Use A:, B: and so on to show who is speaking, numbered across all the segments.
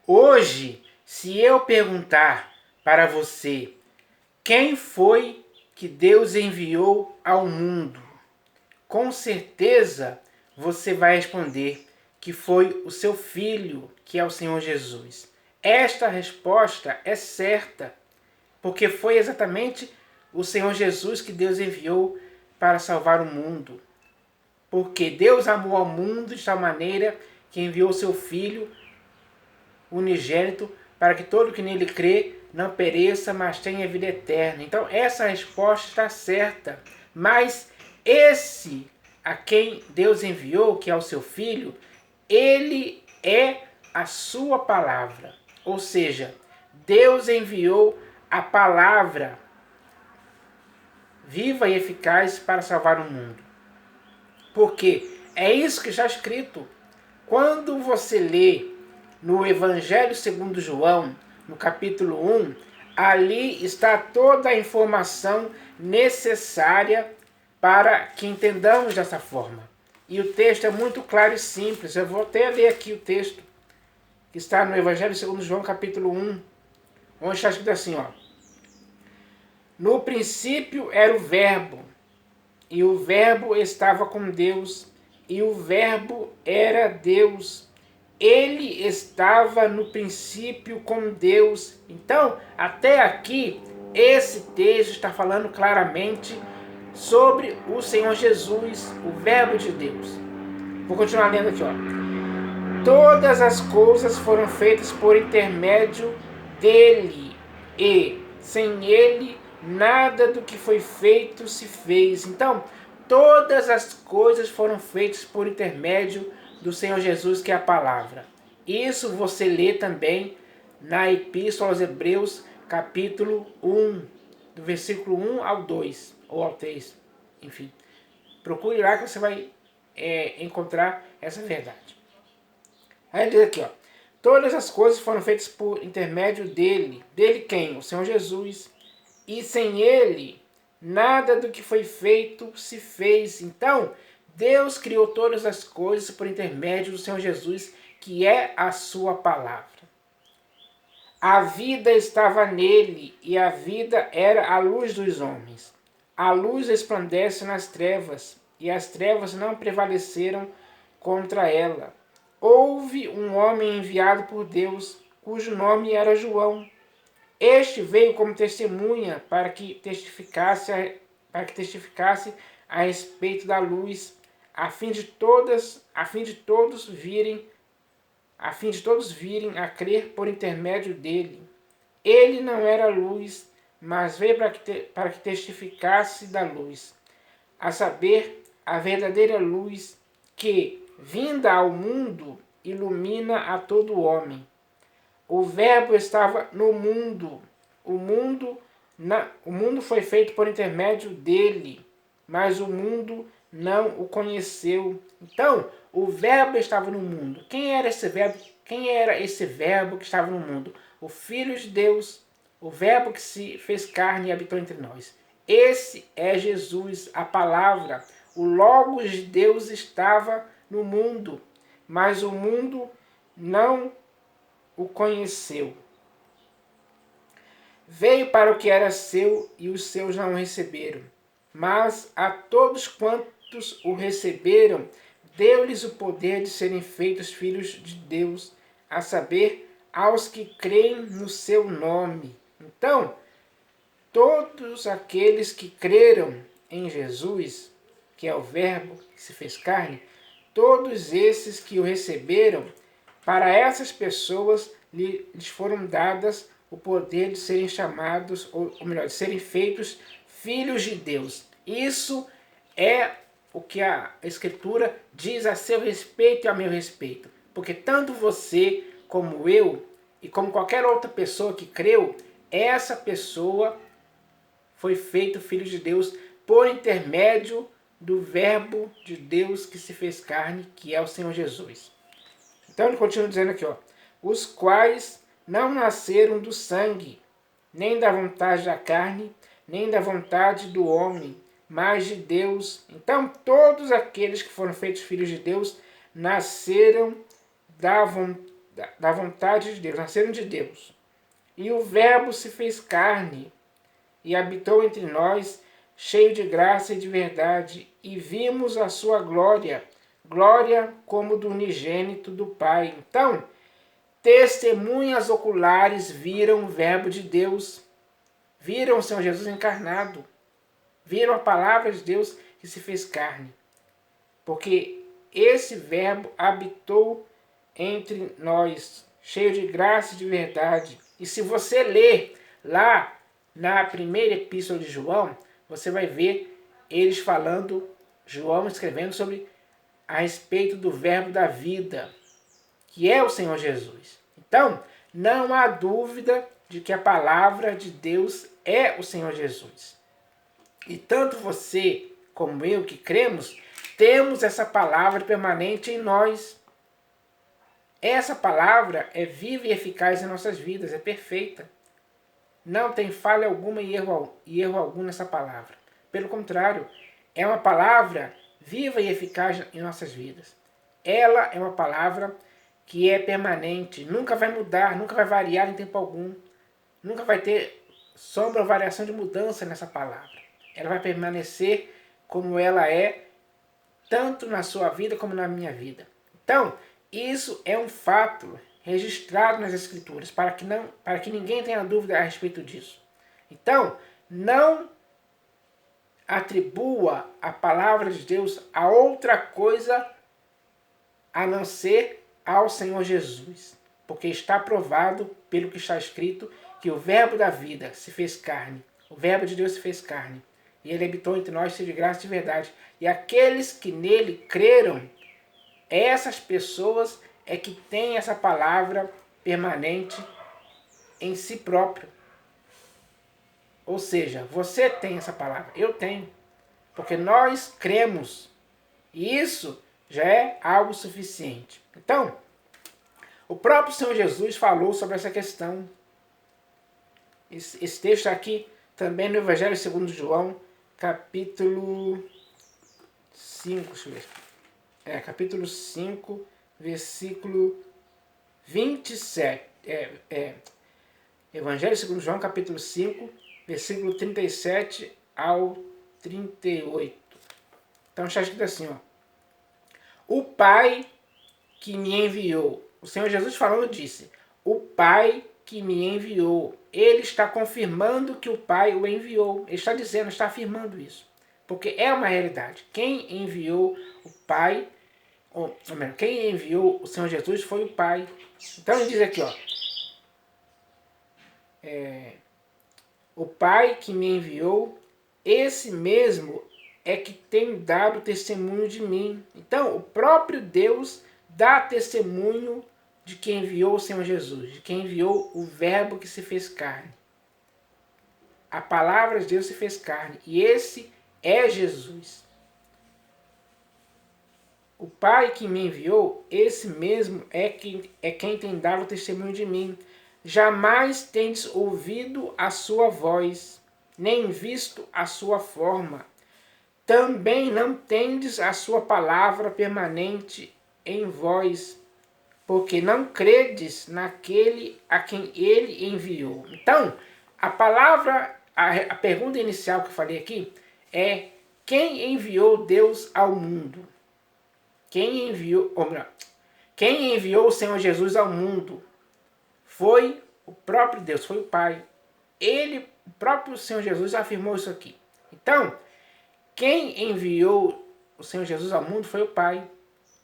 A: Hoje, se eu perguntar para você quem foi que Deus enviou ao mundo, com certeza você vai responder que foi o seu Filho, que é o Senhor Jesus. Esta resposta é certa, porque foi exatamente o Senhor Jesus que Deus enviou para salvar o mundo. Porque Deus amou ao mundo de tal maneira que enviou o seu Filho unigênito para que todo que nele crê não pereça, mas tenha vida eterna. Então essa resposta está certa. Mas esse a quem Deus enviou, que é o seu Filho, ele é a sua palavra. Ou seja, Deus enviou a palavra viva e eficaz para salvar o mundo. Porque é isso que está escrito. Quando você lê no Evangelho segundo João, no capítulo 1, ali está toda a informação necessária para que entendamos dessa forma. E o texto é muito claro e simples. Eu vou até ler aqui o texto que está no Evangelho segundo João, capítulo 1, onde está escrito assim, ó. No princípio era o Verbo, e o Verbo estava com Deus, e o Verbo era Deus. Ele estava no princípio com Deus. Então, até aqui, esse texto está falando claramente sobre o Senhor Jesus, o Verbo de Deus. Vou continuar lendo aqui, ó. Todas as coisas foram feitas por intermédio dele, e sem ele nada do que foi feito se fez. Então, todas as coisas foram feitas por intermédio do Senhor Jesus, que é a palavra. Isso você lê também na Epístola aos Hebreus, capítulo 1, do versículo 1 ao 2, ou ao 3, enfim. Procure lá que você vai encontrar essa verdade. Aí diz aqui, ó. Todas as coisas foram feitas por intermédio dele. Dele quem? O Senhor Jesus. E sem ele, nada do que foi feito se fez. Então, Deus criou todas as coisas por intermédio do Senhor Jesus, que é a sua palavra. A vida estava nele, e a vida era a luz dos homens. A luz resplandece nas trevas, e as trevas não prevaleceram contra ela. Houve um homem enviado por Deus, cujo nome era João. Este veio como testemunha para que testificasse a respeito da luz, a fim de todos virem a crer por intermédio dele. Ele não era luz, mas veio para que testificasse da luz, a saber, a verdadeira luz que, vinda ao mundo, ilumina a todo homem. O Verbo estava no mundo. O mundo foi feito por intermédio dele, mas o mundo não o conheceu. Então, o Verbo estava no mundo. Quem era esse Verbo? Quem era esse Verbo que estava no mundo? O Filho de Deus, o Verbo que se fez carne e habitou entre nós. Esse é Jesus, a palavra. O Logos de Deus estava no mundo, mas o mundo não o conheceu. Veio para o que era seu e os seus não o receberam. Mas a todos quantos o receberam, deu-lhes o poder de serem feitos filhos de Deus, a saber, aos que creem no seu nome. Então, todos aqueles que creram em Jesus, que é o Verbo que se fez carne, todos esses que o receberam, para essas pessoas lhes foram dadas o poder de serem chamados, ou melhor, de serem feitos filhos de Deus. Isso é o que a Escritura diz a seu respeito e a meu respeito. Porque tanto você, como eu, e como qualquer outra pessoa que creu, essa pessoa foi feito filho de Deus por intermédio do Verbo de Deus que se fez carne, que é o Senhor Jesus. Então ele continua dizendo aqui, ó, os quais não nasceram do sangue, nem da vontade da carne, nem da vontade do homem, mas de Deus. Então todos aqueles que foram feitos filhos de Deus nasceram da vontade de Deus, nasceram de Deus. E o Verbo se fez carne e habitou entre nós, cheio de graça e de verdade, e vimos a sua glória, glória como do unigênito do Pai. Então, testemunhas oculares viram o Verbo de Deus, viram o Senhor Jesus encarnado, viram a palavra de Deus que se fez carne. Porque esse Verbo habitou entre nós, cheio de graça e de verdade. E se você ler lá na primeira epístola de João, você vai ver eles falando, João escrevendo sobre a respeito do Verbo da vida, que é o Senhor Jesus. Então, não há dúvida de que a palavra de Deus é o Senhor Jesus. E tanto você como eu que cremos, temos essa palavra permanente em nós. Essa palavra é viva e eficaz em nossas vidas, é perfeita. Não tem falha alguma e erro algum nessa palavra. Pelo contrário, é uma palavra viva e eficaz em nossas vidas. Ela é uma palavra que é permanente, nunca vai mudar, nunca vai variar em tempo algum. Nunca vai ter sombra ou variação de mudança nessa palavra. Ela vai permanecer como ela é, tanto na sua vida como na minha vida. Então, isso é um fato registrado nas Escrituras, para que ninguém tenha dúvida a respeito disso. Então, não atribua a palavra de Deus a outra coisa a não ser ao Senhor Jesus. Porque está provado, pelo que está escrito, que o Verbo da vida se fez carne. O Verbo de Deus se fez carne. E ele habitou entre nós, cheio de graça e de verdade. E aqueles que nele creram, essas pessoas é que têm essa palavra permanente em si próprio. Ou seja, você tem essa palavra, eu tenho. Porque nós cremos. E isso já é algo suficiente. Então, o próprio Senhor Jesus falou sobre essa questão. Esse texto aqui também no Evangelho segundo João, capítulo 5, deixa eu ver. Capítulo 5, versículo 27. Evangelho segundo João, capítulo 5, versículo 37 ao 38. Então está escrito assim, ó. O Pai que me enviou, o Senhor Jesus falando disse, o Pai que me enviou, ele está confirmando que o Pai o enviou. Ele está dizendo, está afirmando isso. Porque é uma realidade. Quem enviou o Pai, ou melhor, quem enviou o Senhor Jesus foi o Pai. Então ele diz aqui, ó. O Pai que me enviou, esse mesmo é que tem dado testemunho de mim. Então, o próprio Deus dá testemunho de quem enviou o Senhor Jesus, de quem enviou o Verbo que se fez carne. A palavra de Deus se fez carne, e esse é Jesus. O Pai que me enviou, esse mesmo é quem tem dado testemunho de mim. Jamais tendes ouvido a sua voz, nem visto a sua forma. Também não tendes a sua palavra permanente em vós, porque não credes naquele a quem ele enviou. Então, a palavra, a pergunta inicial que eu falei aqui é: quem enviou Deus ao mundo? Quem enviou o Senhor Jesus ao mundo? Foi o próprio Deus, foi o Pai. O próprio Senhor Jesus afirmou isso aqui. Então, quem enviou o Senhor Jesus ao mundo foi o Pai.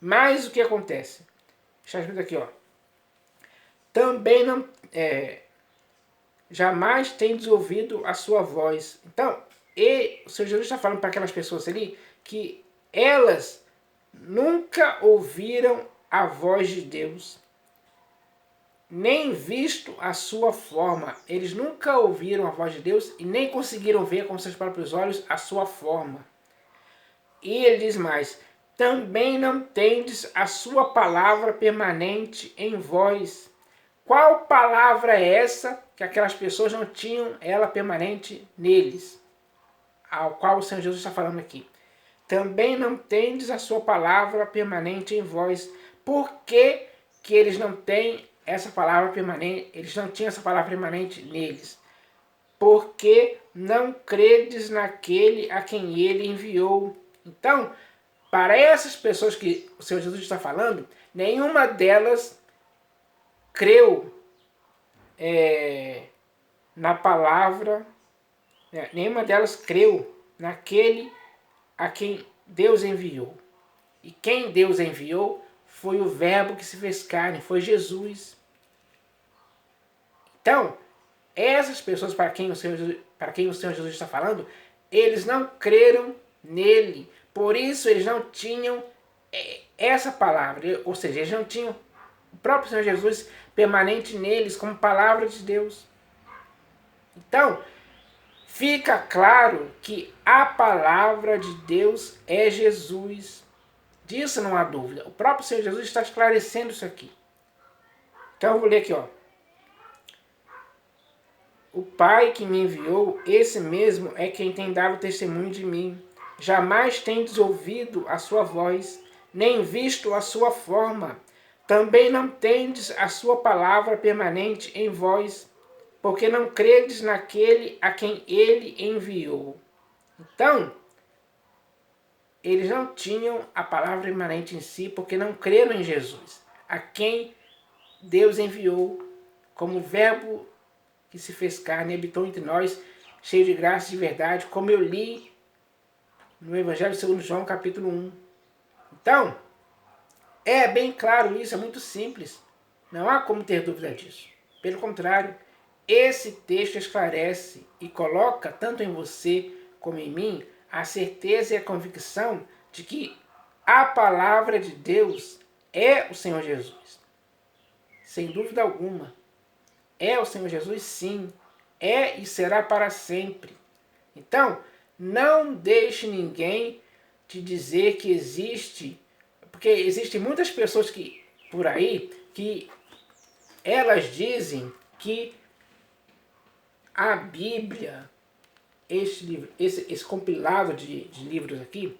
A: Mas o que acontece? Está escrito aqui, ó. Também não... jamais tendes ouvido a sua voz. Então, o Senhor Jesus está falando para aquelas pessoas ali que elas nunca ouviram a voz de Deus, nem visto a sua forma. Eles nunca ouviram a voz de Deus e nem conseguiram ver com seus próprios olhos a sua forma. E ele diz mais: também não tendes a sua palavra permanente em vós. Qual palavra é essa que aquelas pessoas não tinham ela permanente neles? Ao qual o Senhor Jesus está falando aqui. Também não tendes a sua palavra permanente em vós. Por que eles não têm essa palavra permanente, eles não tinham essa palavra permanente neles. Porque não credes naquele a quem ele enviou. Então, para essas pessoas que o Senhor Jesus está falando, nenhuma delas creu na palavra, nenhuma delas creu naquele a quem Deus enviou. E quem Deus enviou foi o Verbo que se fez carne, foi Jesus. Então, essas pessoas para quem o Senhor Jesus está falando, eles não creram nele. Por isso eles não tinham essa palavra, ou seja, eles não tinham o próprio Senhor Jesus permanente neles como palavra de Deus. Então, fica claro que a palavra de Deus é Jesus. Disso não há dúvida. O próprio Senhor Jesus está esclarecendo isso aqui. Então eu vou ler aqui, ó. O Pai que me enviou, esse mesmo é quem tem dado testemunho de mim. Jamais tendes ouvido a sua voz, nem visto a sua forma. Também não tendes a sua palavra permanente em vós, porque não credes naquele a quem ele enviou. Então, eles não tinham a palavra permanente em si, porque não creram em Jesus, a quem Deus enviou como Verbo que se fez carne e habitou entre nós, cheio de graça e de verdade, como eu li no Evangelho segundo João, capítulo 1. Então, é bem claro isso, é muito simples. Não há como ter dúvida disso. Pelo contrário, esse texto esclarece e coloca, tanto em você como em mim, a certeza e a convicção de que a palavra de Deus é o Senhor Jesus. Sem dúvida alguma. É o Senhor Jesus, sim. É e será para sempre. Então, não deixe ninguém te dizer que existe, porque existem muitas pessoas que por aí que elas dizem que a Bíblia, esse compilado de livros aqui,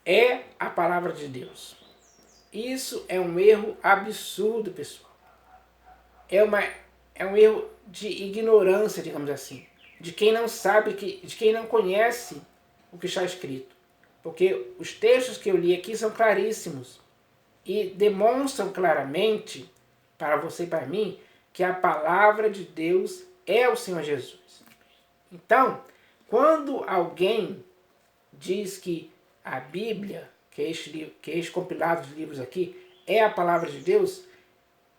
A: é a palavra de Deus. Isso é um erro absurdo, pessoal. É um erro de ignorância, digamos assim, de quem não sabe, de quem não conhece o que está escrito. Porque os textos que eu li aqui são claríssimos e demonstram claramente, para você e para mim, que a palavra de Deus é o Senhor Jesus. Então, quando alguém diz que a Bíblia, que é este compilado de livros aqui, é a palavra de Deus,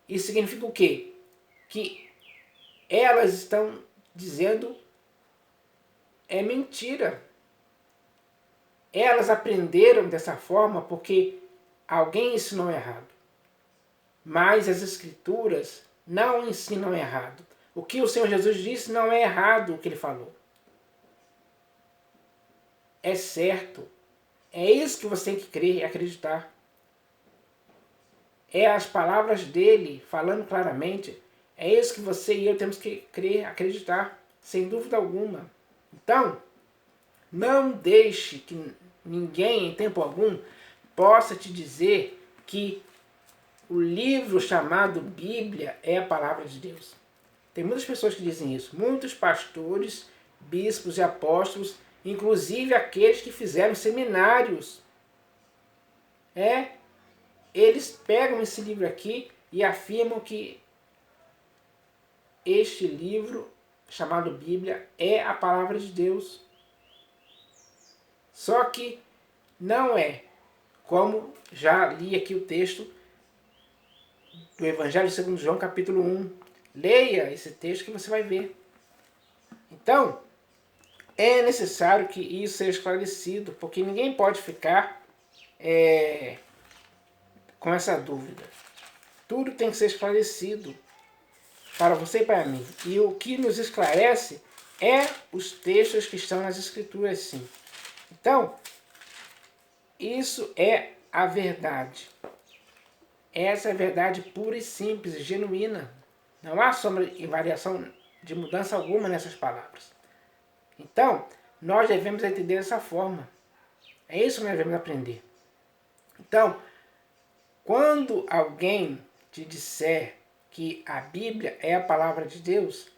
A: isso significa o quê? Que elas estão dizendo é mentira. Elas aprenderam dessa forma porque alguém ensinou errado. Mas as Escrituras não ensinam errado. O que o Senhor Jesus disse não é errado o que ele falou. É certo. É isso que você tem que crer e acreditar. É as palavras dele falando claramente. É isso que você e eu temos que crer, acreditar, sem dúvida alguma. Então, não deixe que ninguém, em tempo algum, possa te dizer que o livro chamado Bíblia é a palavra de Deus. Tem muitas pessoas que dizem isso. Muitos pastores, bispos e apóstolos, inclusive aqueles que fizeram seminários. Eles pegam esse livro aqui e afirmam que este livro, chamado Bíblia, é a palavra de Deus. Só que não é. Como já li aqui o texto do Evangelho segundo João, capítulo 1. Leia esse texto que você vai ver. Então, é necessário que isso seja esclarecido, porque ninguém pode ficar com essa dúvida. Tudo tem que ser esclarecido para você e para mim. E o que nos esclarece é os textos que estão nas Escrituras, sim. Então, isso é a verdade. Essa é a verdade pura e simples, genuína. Não há sombra e variação de mudança alguma nessas palavras. Então, nós devemos entender dessa forma. É isso que nós devemos aprender. Então, quando alguém te disser que a Bíblia é a palavra de Deus,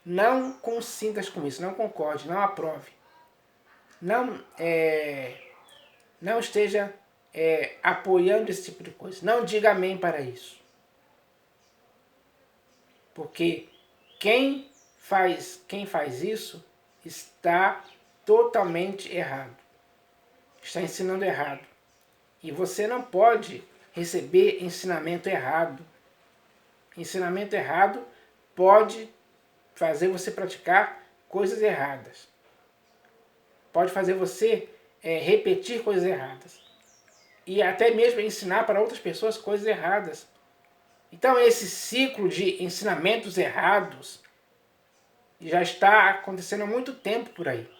A: não consintas com isso, não concorde, não aprove. Não esteja apoiando esse tipo de coisa. Não diga amém para isso. Porque quem faz isso está totalmente errado. Está ensinando errado. E você não pode receber ensinamento errado. Ensinamento errado pode fazer você praticar coisas erradas. Pode fazer você repetir coisas erradas. E até mesmo ensinar para outras pessoas coisas erradas. Então esse ciclo de ensinamentos errados já está acontecendo há muito tempo por aí.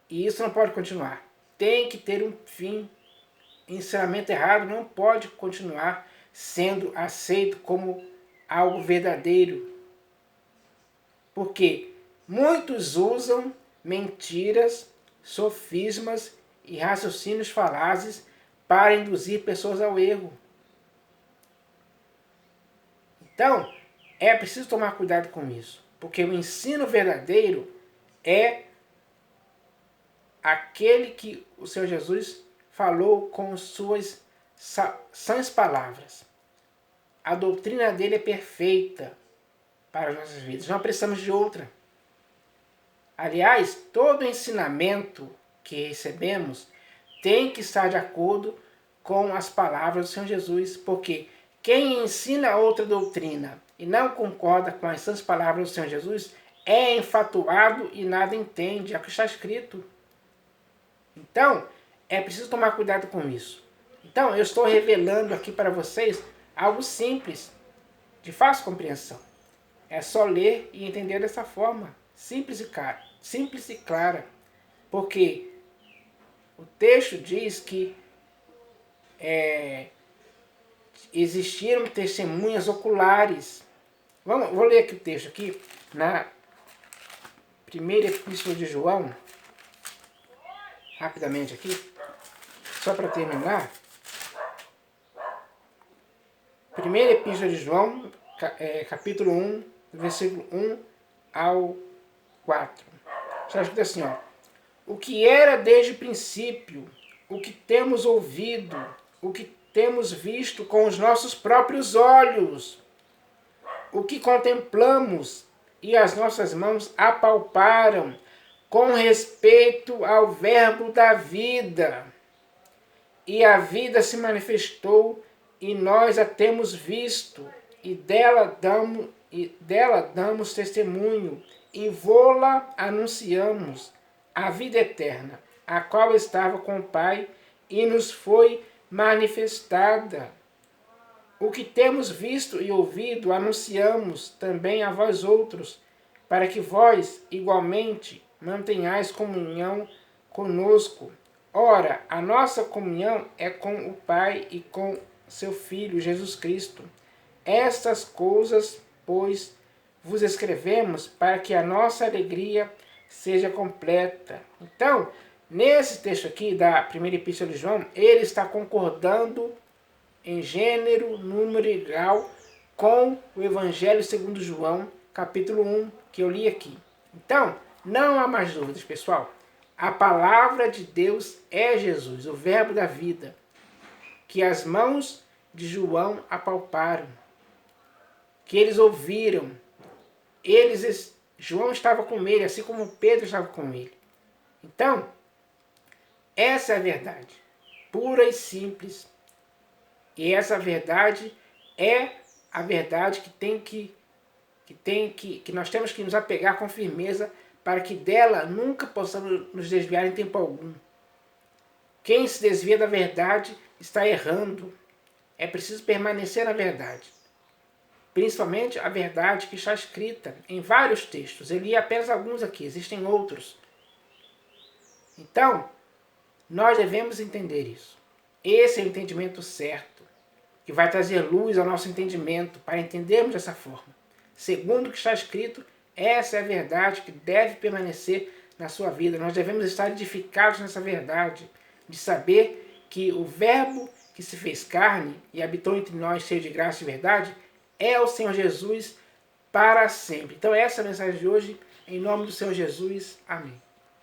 A: E isso não pode continuar. Tem que ter um fim. Ensinamento errado não pode continuar sendo aceito como algo verdadeiro. Porque muitos usam mentiras, sofismas e raciocínios falazes para induzir pessoas ao erro. Então, é preciso tomar cuidado com isso. Porque o ensino verdadeiro é aquele que o Senhor Jesus falou com suas sãs palavras. A doutrina dele é perfeita para as nossas vidas. Não precisamos de outra. Aliás, todo ensinamento que recebemos tem que estar de acordo com as palavras do Senhor Jesus. Porque quem ensina outra doutrina e não concorda com as sãs palavras do Senhor Jesus é enfatuado e nada entende. É o que está escrito. Então, é preciso tomar cuidado com isso. Então, eu estou revelando aqui para vocês algo simples, de fácil compreensão. É só ler e entender dessa forma, simples e clara. Porque o texto diz que existiram testemunhas oculares. Vou ler aqui o texto aqui, na primeira epístola de João, rapidamente aqui, só para terminar. Primeira epístola de João, capítulo 1, versículo 1 ao 4. Está escrito assim, ó. O que era desde o princípio, o que temos ouvido, o que temos visto com os nossos próprios olhos, o que contemplamos e as nossas mãos apalparam com respeito ao verbo da vida. E a vida se manifestou e nós a temos visto e dela damos testemunho e vô-la anunciamos, a vida eterna, a qual estava com o Pai e nos foi manifestada. O que temos visto e ouvido anunciamos também a vós outros, para que vós igualmente mantenhais comunhão conosco. Ora, a nossa comunhão é com o Pai e com seu Filho, Jesus Cristo. Estas coisas, pois, vos escrevemos para que a nossa alegria seja completa. Então, nesse texto aqui da primeira epístola de João, ele está concordando em gênero, número e grau com o Evangelho segundo João, capítulo 1, que eu li aqui. Então, não há mais dúvidas, pessoal. A palavra de Deus é Jesus, o verbo da vida, que as mãos de João apalparam, que eles ouviram. João estava com ele, assim como Pedro estava com ele. Então, essa é a verdade, pura e simples. E essa verdade é a verdade que nós temos que nos apegar com firmeza para que dela nunca possamos nos desviar em tempo algum. Quem se desvia da verdade está errando. É preciso permanecer na verdade. Principalmente a verdade que está escrita em vários textos. Eu li apenas alguns aqui, existem outros. Então, nós devemos entender isso. Esse é o entendimento certo, que vai trazer luz ao nosso entendimento, para entendermos dessa forma. Segundo o que está escrito, essa é a verdade que deve permanecer na sua vida. Nós devemos estar edificados nessa verdade, de saber que o verbo que se fez carne e habitou entre nós cheio de graça e verdade, é o Senhor Jesus para sempre. Então essa é a mensagem de hoje. Em nome do Senhor Jesus. Amém.